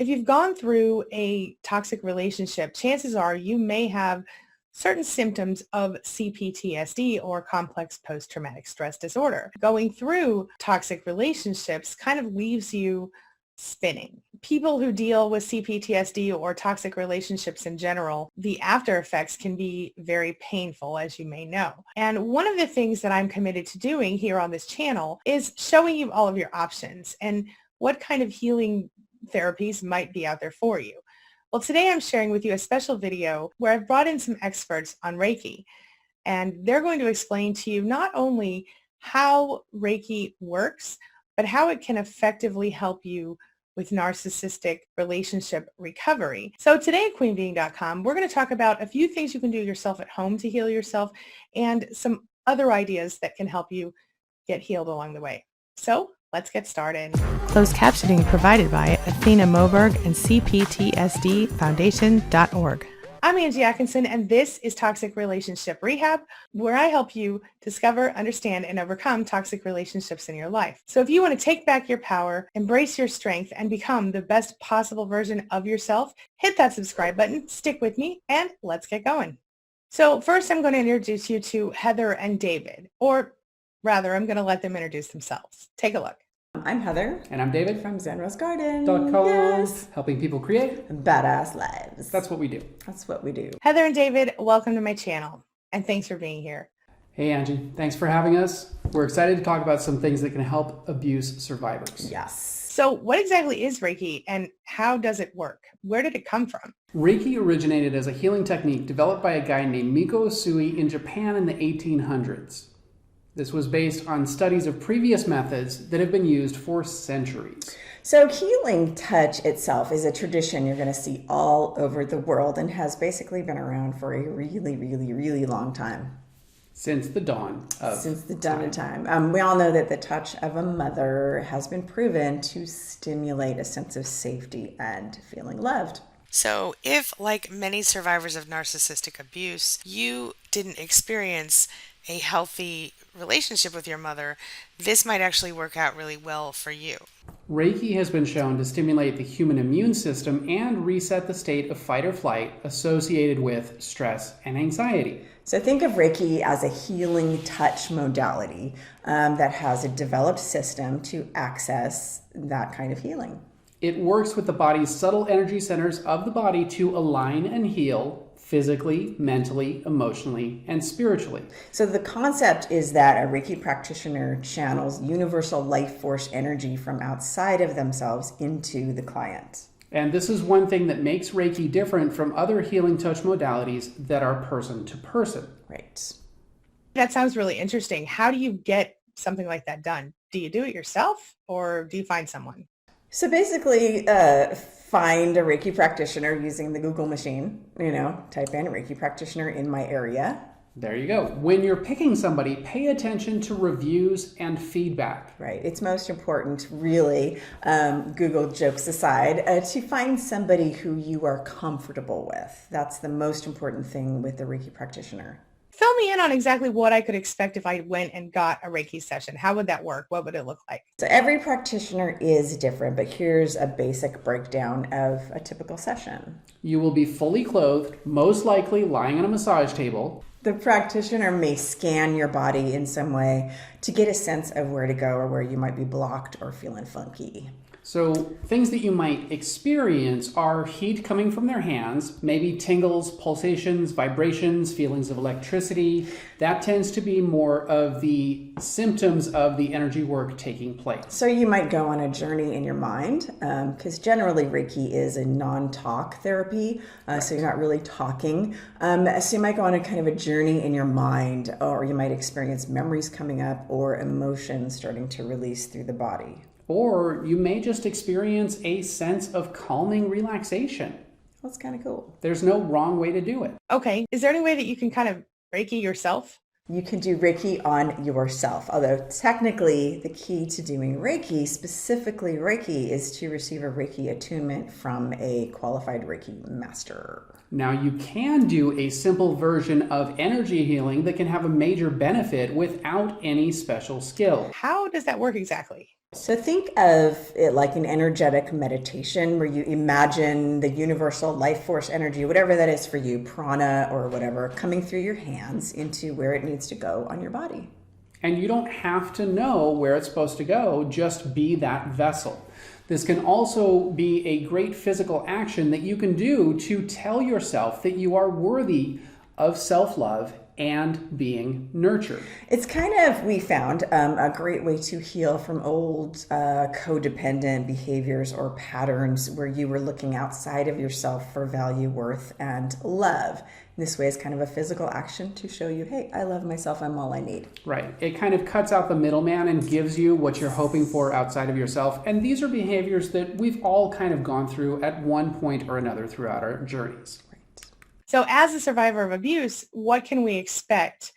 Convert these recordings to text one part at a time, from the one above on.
If you've gone through a toxic relationship, chances are you may have certain symptoms of c-ptsd or complex post-traumatic stress disorder. Going through toxic relationships kind of leaves you spinning. People who deal with c-ptsd or toxic relationships in general, the after effects can be very painful, as you may know. And one of the things that I'm committed to doing here on this channel is showing you all of your options and what kind of healing therapies might be out there for you. Well, today I'm sharing with you a special video where I've brought in some experts on Reiki, and they're going to explain to you not only how Reiki works, but how it can effectively help you with narcissistic relationship recovery. So today at queenbeing.com, we're going to talk about a few things you can do yourself at home to heal yourself and some other ideas that can help you get healed along the way. So let's get started. Closed captioning provided by Athena Moberg and c-ptsdfoundation.org. I'm Angie Atkinson, and this is Toxic Relationship Rehab, where I help you discover, understand, and overcome toxic relationships in your life. So if you want to take back your power, embrace your strength, and become the best possible version of yourself, hit that subscribe button, stick with me, and let's get going. So first, I'm going to introduce you to Heather and David, or rather, I'm going to let them introduce themselves. Take a look. I'm Heather. And I'm David. From Zen Rose Garden. Yes. Helping people create badass lives. That's what we do. That's what we do. Heather and David, welcome to my channel, and thanks for being here. Hey, Angie. Thanks for having us. We're excited to talk about some things that can help abuse survivors. Yes. So what exactly is Reiki, and how does it work? Where did it come from? Reiki originated as a healing technique developed by a guy named Miko Usui in Japan in the 1800s. This was based on studies of previous methods that have been used for centuries. So healing touch itself is a tradition you're going to see all over the world and has basically been around for a really, really, really long time. Since the dawn of time. We all know that the touch of a mother has been proven to stimulate a sense of safety and feeling loved. So if, like many survivors of narcissistic abuse, you didn't experience a healthy relationship with your mother, this might actually work out really well for you. Reiki has been shown to stimulate the human immune system and reset the state of fight or flight associated with stress and anxiety. So think of Reiki as a healing touch modality that has a developed system to access that kind of healing. It works with the body's subtle energy centers of the body to align and heal physically, mentally, emotionally, and spiritually. So the concept is that a Reiki practitioner channels universal life force energy from outside of themselves into the client. And this is one thing that makes Reiki different from other healing touch modalities that are person to person. Right. That sounds really interesting. How do you get something like that done? Do you do it yourself, or do you find someone? So basically, find a Reiki practitioner using the Google machine, type in Reiki practitioner in my area. There you go. When you're picking somebody, pay attention to reviews and feedback. Right. It's most important, really, Google jokes aside, to find somebody who you are comfortable with. That's the most important thing with the Reiki practitioner. Fill me in on exactly what I could expect if I went and got a Reiki session. How would that work? What would it look like? So every practitioner is different, but here's a basic breakdown of a typical session. You will be fully clothed, most likely lying on a massage table. The practitioner may scan your body in some way to get a sense of where to go or where you might be blocked or feeling funky. So things that you might experience are heat coming from their hands, maybe tingles, pulsations, vibrations, feelings of electricity. That tends to be more of the symptoms of the energy work taking place. So you might go on a journey in your mind, because generally Reiki is a non-talk therapy, so you're not really talking. So you might go on a kind of a journey in your mind, or you might experience memories coming up or emotions starting to release through the body. Or you may just experience a sense of calming relaxation. That's kind of cool. There's no wrong way to do it. Okay. Is there any way that you can kind of Reiki yourself? You can do Reiki on yourself, although technically the key to doing Reiki, specifically Reiki, is to receive a Reiki attunement from a qualified Reiki master. Now you can do a simple version of energy healing that can have a major benefit without any special skill. How does that work exactly? So think of it like an energetic meditation where you imagine the universal life force energy, whatever that is for you, prana or whatever, coming through your hands into where it needs to go on your body. And you don't have to know where it's supposed to go, just be that vessel. This can also be a great physical action that you can do to tell yourself that you are worthy of self-love and being nurtured. It's kind of, we found, a great way to heal from old codependent behaviors or patterns where you were looking outside of yourself for value, worth, and love. This way is kind of a physical action to show you, hey, I love myself, I'm all I need. Right. It kind of cuts out the middleman and gives you what you're hoping for outside of yourself. And these are behaviors that we've all kind of gone through at one point or another throughout our journeys. So as a survivor of abuse, what can we expect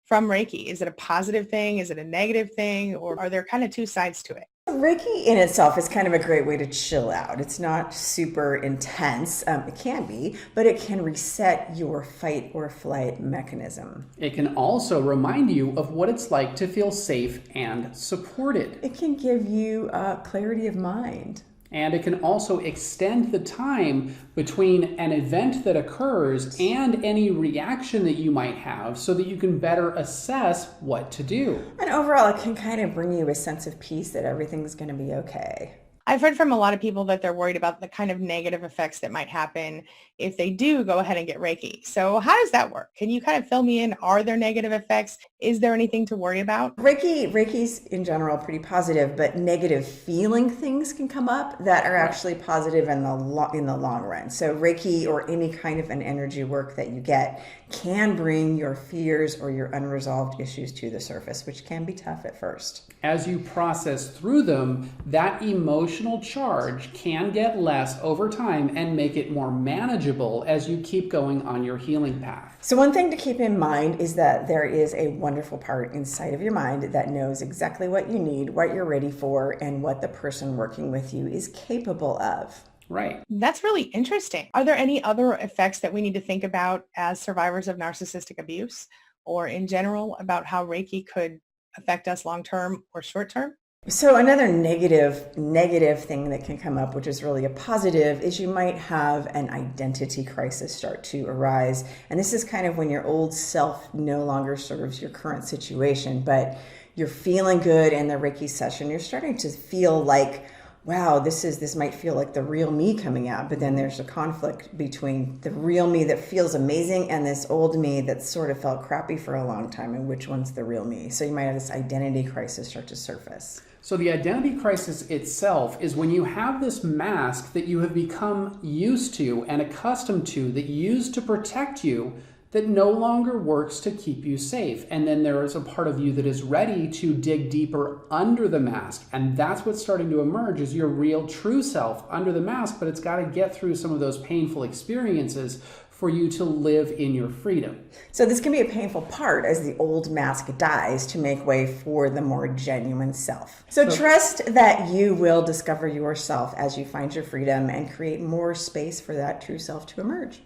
from Reiki? Is it a positive thing? Is it a negative thing? Or are there kind of two sides to it? Reiki in itself is kind of a great way to chill out. It's not super intense. It can be, but it can reset your fight or flight mechanism. It can also remind you of what it's like to feel safe and supported. It can give you clarity of mind. And it can also extend the time between an event that occurs and any reaction that you might have so that you can better assess what to do. And overall, it can kind of bring you a sense of peace that everything's going to be okay. I've heard from a lot of people that they're worried about the kind of negative effects that might happen if they do go ahead and get Reiki. So how does that work? Can you kind of fill me in? Are there negative effects? Is there anything to worry about? Reiki's in general pretty positive, but negative feeling things can come up that are actually positive in the long run. So Reiki or any kind of an energy work that you get can bring your fears or your unresolved issues to the surface, which can be tough at first. As you process through them, that emotional charge can get less over time and make it more manageable as you keep going on your healing path. So one thing to keep in mind is that there is a wonderful part inside of your mind that knows exactly what you need, what you're ready for, and what the person working with you is capable of. Right. That's really interesting. Are there any other effects that we need to think about as survivors of narcissistic abuse or in general about how Reiki could affect us long-term or short-term? So another negative thing that can come up, which is really a positive, is you might have an identity crisis start to arise. And this is kind of when your old self no longer serves your current situation, but you're feeling good in the Reiki session. You're starting to feel like, wow, this might feel like the real me coming out, but then there's a conflict between the real me that feels amazing and this old me that sort of felt crappy for a long time, and which one's the real me? So you might have this identity crisis start to surface. So the identity crisis itself is when you have this mask that you have become used to and accustomed to that used to protect you that no longer works to keep you safe. And then there is a part of you that is ready to dig deeper under the mask. And that's what's starting to emerge is your real true self under the mask, but it's got to get through some of those painful experiences for you to live in your freedom. So this can be a painful part as the old mask dies to make way for the more genuine self. So trust that you will discover yourself as you find your freedom and create more space for that true self to emerge.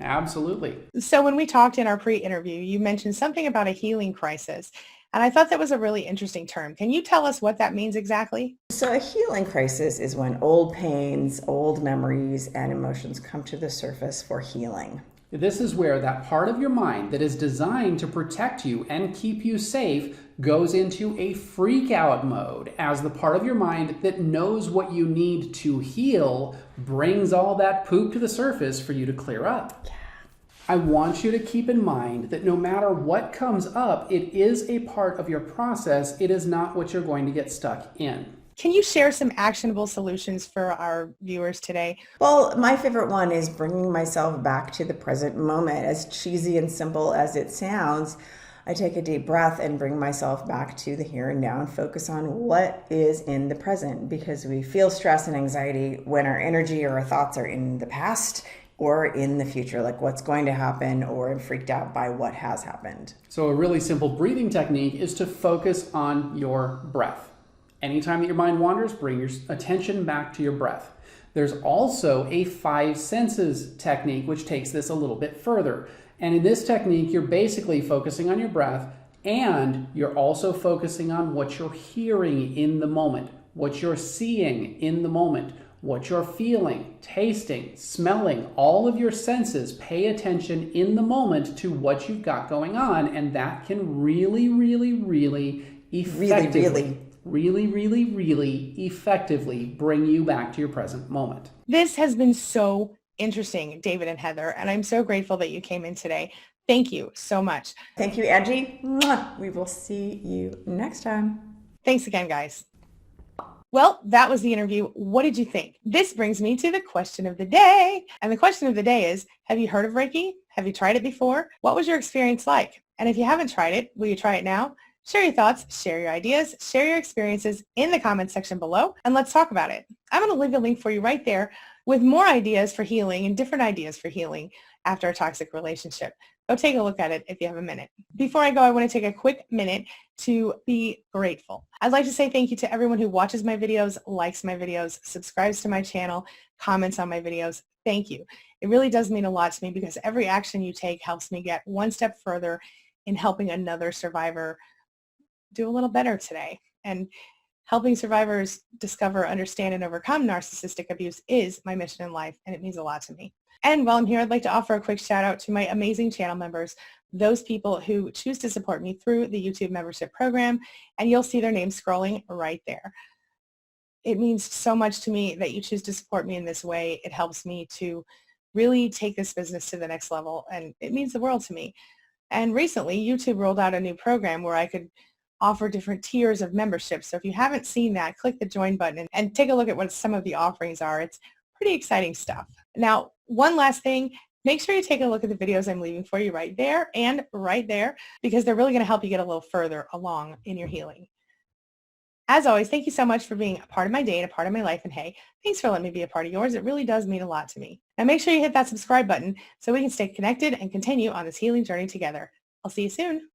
Absolutely. So when we talked in our pre-interview, you mentioned something about a healing crisis. And I thought that was a really interesting term. Can you tell us what that means exactly? So a healing crisis is when old pains, old memories, and emotions come to the surface for healing. This is where that part of your mind that is designed to protect you and keep you safe goes into a freak out mode as the part of your mind that knows what you need to heal brings all that poop to the surface for you to clear up. I want you to keep in mind that no matter what comes up, it is a part of your process. It is not what you're going to get stuck in. Can you share some actionable solutions for our viewers today? Well, my favorite one is bringing myself back to the present moment. As cheesy and simple as it sounds, I take a deep breath and bring myself back to the here and now and focus on what is in the present, because we feel stress and anxiety when our energy or our thoughts are in the past or in the future, like what's going to happen, or freaked out by what has happened. So a really simple breathing technique is to focus on your breath. Anytime that your mind wanders, bring your attention back to your breath. There's also a 5 senses technique, which takes this a little bit further. And in this technique, you're basically focusing on your breath, and you're also focusing on what you're hearing in the moment. what you're seeing in the moment, what you're feeling, tasting, smelling, all of your senses. Pay attention in the moment to what you've got going on, and that can really effectively bring you back to your present moment. This has been so interesting, David and Heather, and I'm so grateful that you came in today. Thank you so much. Thank you, Angie. We will see you next time. Thanks again, guys. Well, that was the interview. What did you think? This brings me to the question of the day. And the question of the day is, have you heard of Reiki? Have you tried it before? What was your experience like? And if you haven't tried it, will you try it now? Share your thoughts, share your ideas, share your experiences in the comments section below, and let's talk about it. I'm going to leave a link for you right there with more ideas for healing and different ideas for healing after a toxic relationship. Go take a look at it if you have a minute. Before I go, I want to take a quick minute to be grateful. I'd like to say thank you to everyone who watches my videos, likes my videos, subscribes to my channel, comments on my videos. Thank you. It really does mean a lot to me because every action you take helps me get one step further in helping another survivor do a little better today. And helping survivors discover, understand, and overcome narcissistic abuse is my mission in life, and it means a lot to me. And while I'm here, I'd like to offer a quick shout out to my amazing channel members, those people who choose to support me through the YouTube membership program, and you'll see their names scrolling right there. It means so much to me that you choose to support me in this way. It helps me to really take this business to the next level, and it means the world to me. And recently, YouTube rolled out a new program where I could offer different tiers of membership. So if you haven't seen that, click the join button and take a look at what some of the offerings are. It's pretty exciting stuff. Now, one last thing, make sure you take a look at the videos I'm leaving for you right there and right there, because they're really going to help you get a little further along in your healing. As always, thank you so much for being a part of my day and a part of my life. And hey, thanks for letting me be a part of yours. It really does mean a lot to me. Now make sure you hit that subscribe button so we can stay connected and continue on this healing journey together. I'll see you soon.